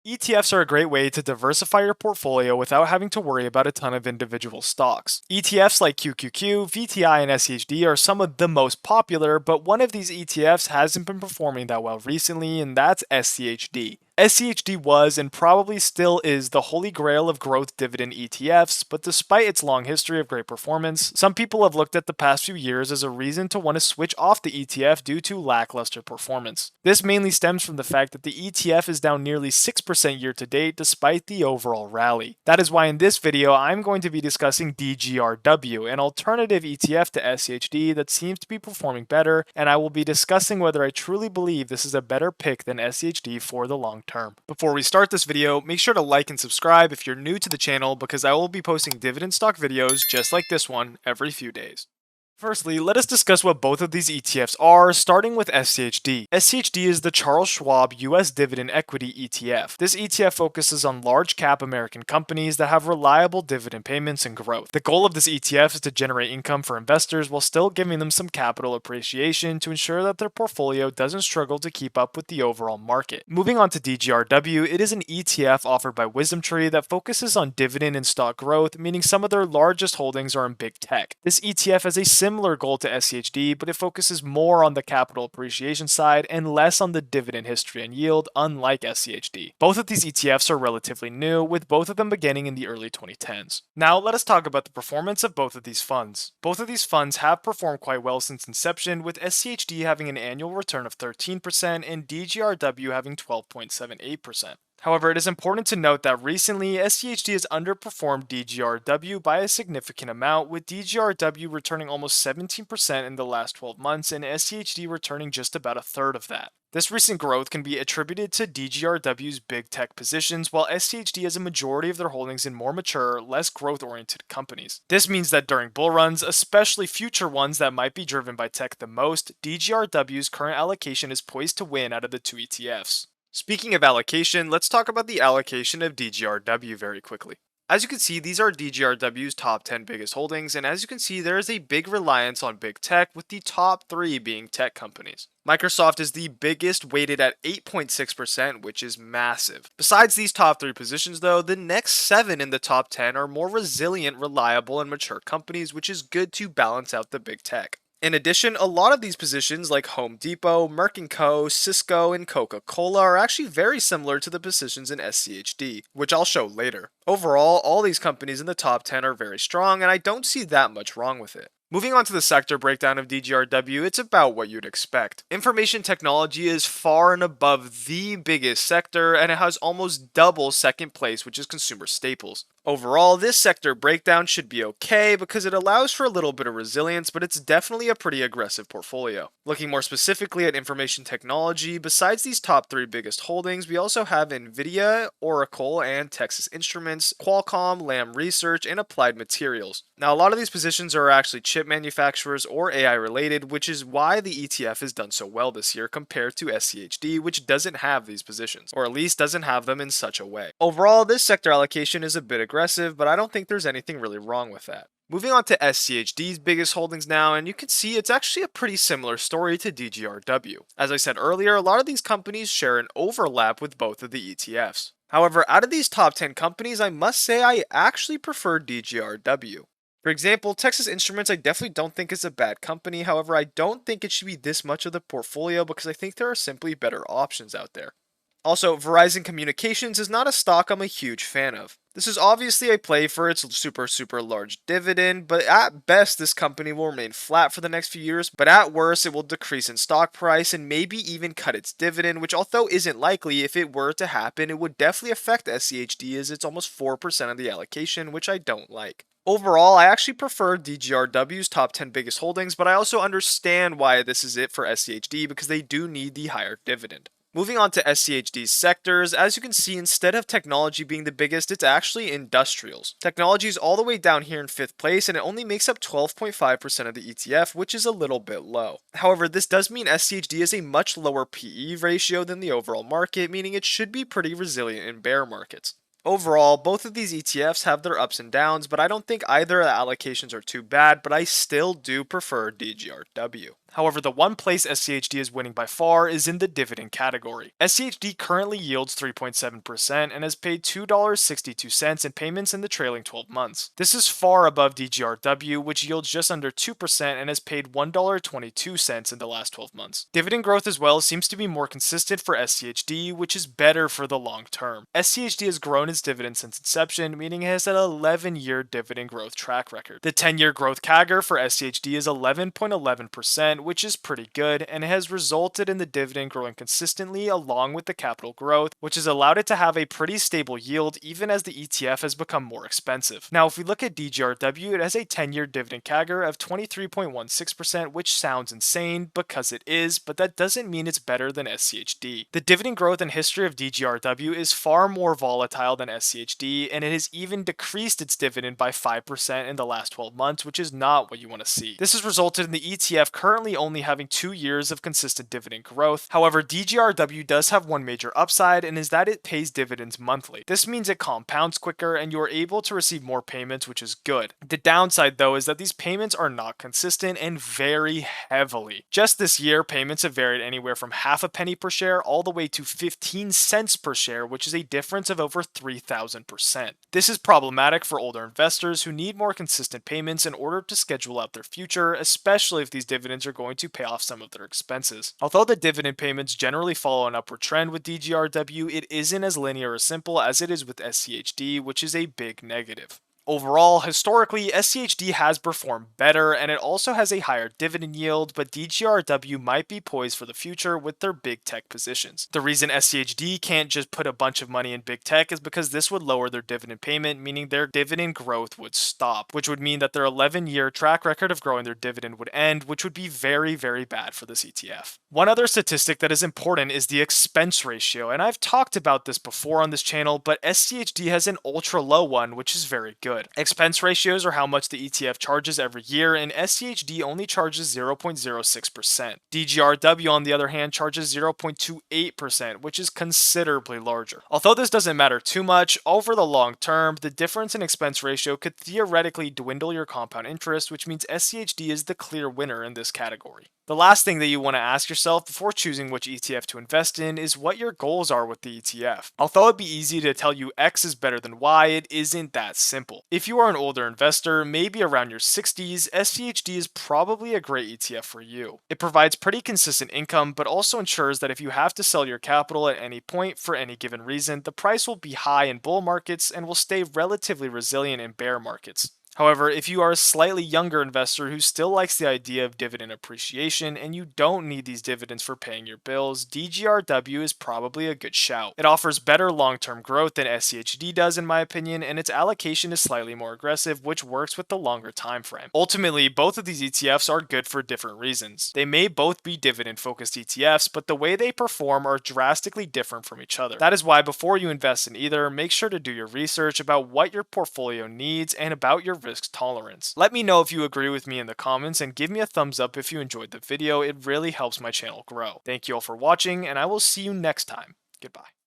ETFs are a great way to diversify your portfolio without having to worry about a ton of individual stocks. ETFs like QQQ, VTI, and SCHD are some of the most popular, but one of these ETFs hasn't been performing that well recently, and that's SCHD. SCHD was and probably still is the holy grail of growth dividend ETFs, but despite its long history of great performance, some people have looked at the past few years as a reason to want to switch off the ETF due to lackluster performance. This mainly stems from the fact that the ETF is down nearly 6% year to date despite the overall rally. That is why in this video I'm going to be discussing DGRW, an alternative ETF to SCHD that seems to be performing better, and I will be discussing whether I truly believe this is a better pick than SCHD for the long term. Before we start this video, make sure to like and subscribe if you're new to the channel because I will be posting dividend stock videos just like this one every few days. Firstly, let us discuss what both of these ETFs are, starting with SCHD. SCHD is the Charles Schwab US Dividend Equity ETF. This ETF focuses on large cap American companies that have reliable dividend payments and growth. The goal of this ETF is to generate income for investors while still giving them some capital appreciation to ensure that their portfolio doesn't struggle to keep up with the overall market. Moving on to DGRW, it is an ETF offered by WisdomTree that focuses on dividend and stock growth, meaning some of their largest holdings are in big tech. This ETF has a similar goal to SCHD, but it focuses more on the capital appreciation side and less on the dividend history and yield, unlike SCHD. Both of these ETFs are relatively new, with both of them beginning in the early 2010s. Now let us talk about the performance of both of these funds. Both of these funds have performed quite well since inception, with SCHD having an annual return of 13% and DGRW having 12.78%. However, it is important to note that recently, SCHD has underperformed DGRW by a significant amount, with DGRW returning almost 17% in the last 12 months and SCHD returning just about a third of that. This recent growth can be attributed to DGRW's big tech positions, while SCHD has a majority of their holdings in more mature, less growth-oriented companies. This means that during bull runs, especially future ones that might be driven by tech the most, DGRW's current allocation is poised to win out of the two ETFs. Speaking of allocation, let's talk about the allocation of DGRW very quickly. As you can see, these are DGRW's top 10 biggest holdings, and as you can see, there is a big reliance on big tech, with the top 3 being tech companies. Microsoft is the biggest, weighted at 8.6%, which is massive. Besides these top 3 positions though, the next 7 in the top 10 are more resilient, reliable, and mature companies, which is good to balance out the big tech. In addition, a lot of these positions like Home Depot, Merck & Co., Cisco, and Coca-Cola are actually very similar to the positions in SCHD, which I'll show later. Overall, all these companies in the top 10 are very strong, and I don't see that much wrong with it. Moving on to the sector breakdown of DGRW, it's about what you'd expect. Information technology is far and above the biggest sector, and it has almost double second place, which is consumer staples. Overall, this sector breakdown should be okay because it allows for a little bit of resilience, but it's definitely a pretty aggressive portfolio. Looking more specifically at information technology, besides these top 3 biggest holdings, we also have Nvidia, Oracle, and Texas Instruments, Qualcomm, Lam Research, and Applied Materials. Now, a lot of these positions are actually chip manufacturers or AI related, which is why the ETF has done so well this year compared to SCHD, which doesn't have these positions, or at least doesn't have them in such a way. Overall, this sector allocation is a bit aggressive, but I don't think there's anything really wrong with that. Moving on to SCHD's biggest holdings now, and you can see it's actually a pretty similar story to DGRW. As I said earlier, a lot of these companies share an overlap with both of the ETFs. However, out of these top 10 companies, I must say I actually prefer DGRW. For example, Texas Instruments I definitely don't think is a bad company, however I don't think it should be this much of the portfolio because I think there are simply better options out there. Also, Verizon Communications is not a stock I'm a huge fan of. This is obviously a play for its super large dividend, but at best this company will remain flat for the next few years, but at worst it will decrease in stock price and maybe even cut its dividend, which although isn't likely, if it were to happen, it would definitely affect SCHD as it's almost 4% of the allocation, which I don't like. Overall, I actually prefer DGRW's top 10 biggest holdings, but I also understand why this is it for SCHD because they do need the higher dividend. Moving on to SCHD's sectors, as you can see, instead of technology being the biggest, it's actually industrials. Technology is all the way down here in 5th place, and it only makes up 12.5% of the ETF, which is a little bit low. However, this does mean SCHD has a much lower PE ratio than the overall market, meaning it should be pretty resilient in bear markets. Overall, both of these ETFs have their ups and downs, but I don't think either of the allocations are too bad, but I still do prefer DGRW. However, the one place SCHD is winning by far is in the dividend category. SCHD currently yields 3.7% and has paid $2.62 in payments in the trailing 12 months. This is far above DGRW, which yields just under 2% and has paid $1.22 in the last 12 months. Dividend growth as well seems to be more consistent for SCHD, which is better for the long term. SCHD has grown its dividend since inception, meaning it has an 11-year dividend growth track record. The 10-year growth CAGR for SCHD is 11.11%, which is pretty good, and it has resulted in the dividend growing consistently along with the capital growth, which has allowed it to have a pretty stable yield even as the ETF has become more expensive. Now, if we look at DGRW, it has a 10-year dividend CAGR of 23.16%, which sounds insane because it is, but that doesn't mean it's better than SCHD. The dividend growth and history of DGRW is far more volatile than SCHD, and it has even decreased its dividend by 5% in the last 12 months, which is not what you want to see. This has resulted in the ETF currently only having 2 years of consistent dividend growth. However, DGRW does have one major upside, and is that it pays dividends monthly. This means it compounds quicker and you are able to receive more payments, which is good. The downside though is that these payments are not consistent and vary heavily. Just this year, payments have varied anywhere from half a penny per share all the way to 15 cents per share, which is a difference of over 3,000%. This is problematic for older investors who need more consistent payments in order to schedule out their future, especially if these dividends are going to pay off some of their expenses. Although the dividend payments generally follow an upward trend with DGRW, it isn't as linear or simple as it is with SCHD, which is a big negative. Overall, historically, SCHD has performed better and it also has a higher dividend yield, but DGRW might be poised for the future with their big tech positions. The reason SCHD can't just put a bunch of money in big tech is because this would lower their dividend payment, meaning their dividend growth would stop, which would mean that their 11-year track record of growing their dividend would end, which would be very, very bad for this ETF. One other statistic that is important is the expense ratio, and I've talked about this before on this channel, but SCHD has an ultra low one, which is very good. Expense ratios are how much the ETF charges every year, and SCHD only charges 0.06%. DGRW, on the other hand, charges 0.28%, which is considerably larger. Although this doesn't matter too much, over the long term, the difference in expense ratio could theoretically dwindle your compound interest, which means SCHD is the clear winner in this category. The last thing that you want to ask yourself before choosing which ETF to invest in is what your goals are with the ETF. Although it'd be easy to tell you X is better than Y, it isn't that simple. If you are an older investor, maybe around your 60s, SCHD is probably a great ETF for you. It provides pretty consistent income, but also ensures that if you have to sell your capital at any point for any given reason, the price will be high in bull markets and will stay relatively resilient in bear markets. However, if you are a slightly younger investor who still likes the idea of dividend appreciation and you don't need these dividends for paying your bills, DGRW is probably a good shout. It offers better long-term growth than SCHD does in my opinion, and its allocation is slightly more aggressive, which works with the longer time frame. Ultimately, both of these ETFs are good for different reasons. They may both be dividend-focused ETFs, but the way they perform are drastically different from each other. That is why before you invest in either, make sure to do your research about what your portfolio needs and about your risk tolerance. Let me know if you agree with me in the comments and give me a thumbs up if you enjoyed the video. It really helps my channel grow. Thank you all for watching and I will see you next time. Goodbye.